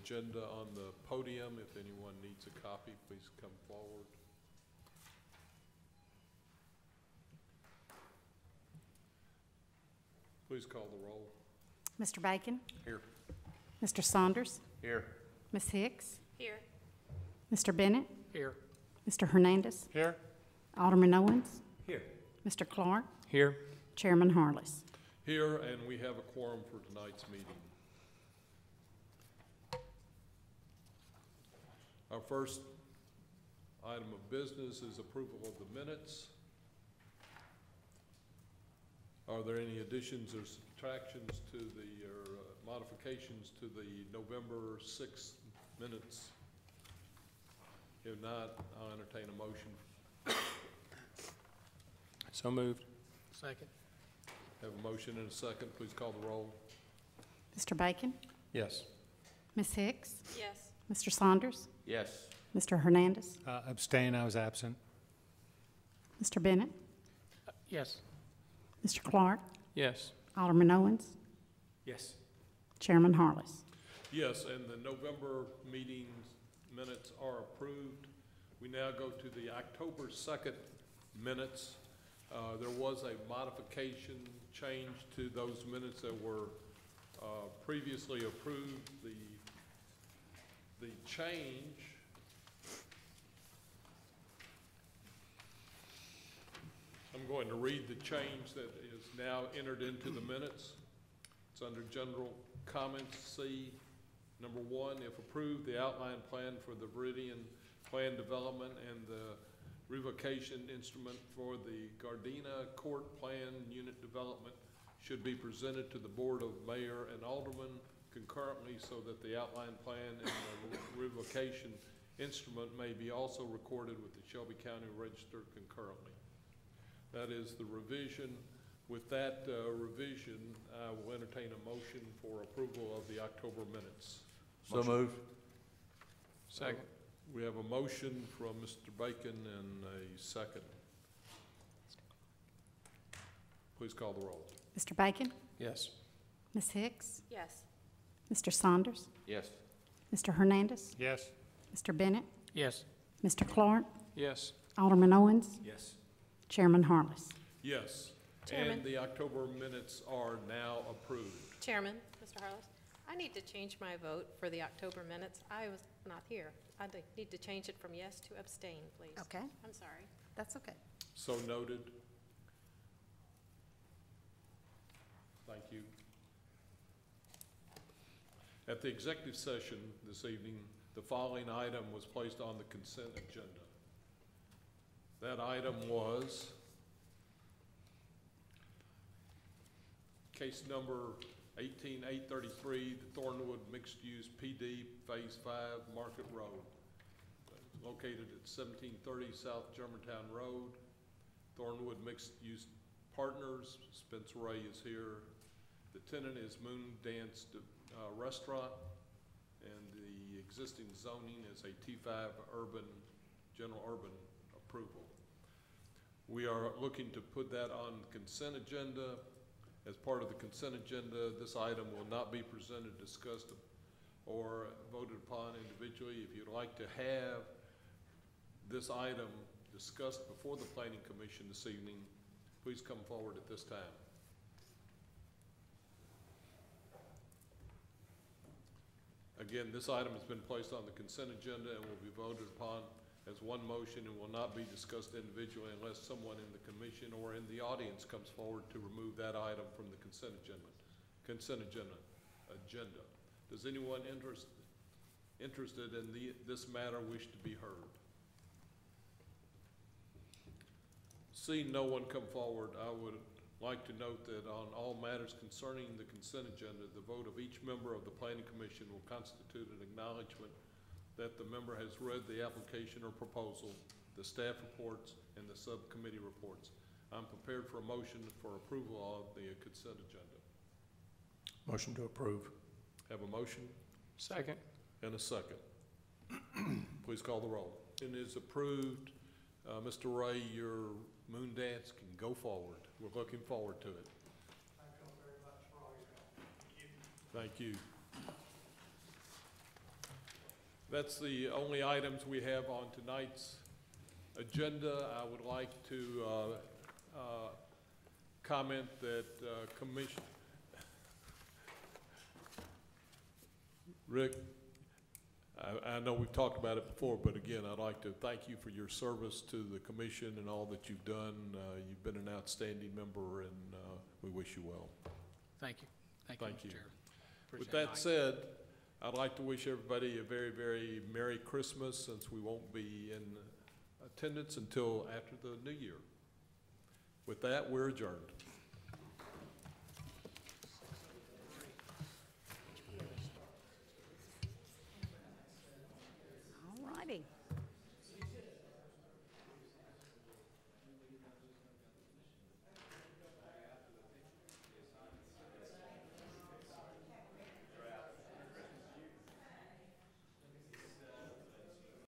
agenda on the podium. If anyone needs a copy, please come forward. Please call the roll. Mr. Bacon? Here. Mr. Saunders? Here. Ms. Hicks? Here. Mr. Bennett? Here. Mr. Hernandez? Here. Alderman Owens? Here. Mr. Clark? Here. Chairman Harless. Here, and we have a quorum for tonight's meeting. Our first item of business is approval of the minutes. Are there any additions or subtractions to the, or modifications to the November 6th minutes? If not, I'll entertain a motion. So moved. Second. Have a motion and a second. Please call the roll. Mr. Bacon? Yes. Ms. Hicks? Yes. Mr. Saunders? Yes. Mr. Hernandez? Abstain, I was absent. Mr. Bennett? Yes. Mr. Clark? Yes. Alderman Owens? Yes. Chairman Harless. Yes, and the November meetings minutes are approved. We now go to the October 2nd minutes. There was a modification change to those minutes that were previously approved. The change I'm going to read the change that is now entered into the minutes. It's under general comments C. Number 1, if approved, the outline plan for the Viridian plan development and the revocation instrument for the Gardena court plan unit development should be presented to the Board of Mayor and Aldermen concurrently so that the outline plan and the revocation instrument may be also recorded with the Shelby County Register concurrently. That is the revision. With that revision, I will entertain a motion for approval of the October minutes. So moved. Second. We have a motion from Mr. Bacon and a second. Please call the roll. Mr. Bacon? Yes. Ms. Hicks? Yes. Mr. Saunders? Yes. Mr. Hernandez? Yes. Mr. Bennett? Yes. Mr. Clark? Yes. Alderman Owens? Yes. Chairman Harless. Yes. Chairman. And the October minutes are now approved. Chairman, Mr. Harless, I need to change my vote for the October minutes. I was not here. I need to change it from yes to abstain, please. Okay, I'm sorry. that's okay. So noted. Thank you. At the executive session this evening, the following item was placed on the consent agenda. That item was case number 18833, the Thornwood Mixed-Use PD Phase 5 Market Road, located at 1730 South Germantown Road. Thornwood Mixed-Use Partners, Spencer Ray is here. The tenant is Moon Dance Restaurant, and the existing zoning is a T5 general urban approval. We are looking to put that on the consent agenda. As part of the consent agenda, this item will not be presented, discussed, or voted upon individually. If you'd like to have this item discussed before the Planning Commission this evening, please come forward at this time. Again, this item has been placed on the consent agenda and will be voted upon as one motion and will not be discussed individually unless someone in the commission or in the audience comes forward to remove that item from the consent agenda. Does anyone interested in this matter wish to be heard? Seeing no one come forward, I would like to note that on all matters concerning the consent agenda, the vote of each member of the Planning Commission will constitute an acknowledgement that the member has read the application or proposal, the staff reports, and the subcommittee reports. I'm prepared for a motion for approval of the consent agenda. Motion to approve. Have a motion? Second. And a second. Please call the roll. It is approved. Mr. Ray, your moon dance can go forward. We're looking forward to it. Thank you very much for all your help. Thank you. Thank you. That's the only items we have on tonight's agenda. I would like to comment that Commission, Rick, I know we've talked about it before, but again, I'd like to thank you for your service to the commission and all that you've done. You've been an outstanding member, and we wish you well. Thank you. Thank Thank you, you. Mr. Chairman. With Appreciate that it. said, I'd like to wish everybody a very, very Merry Christmas, since we won't be in attendance until after the new year. With that, we're adjourned.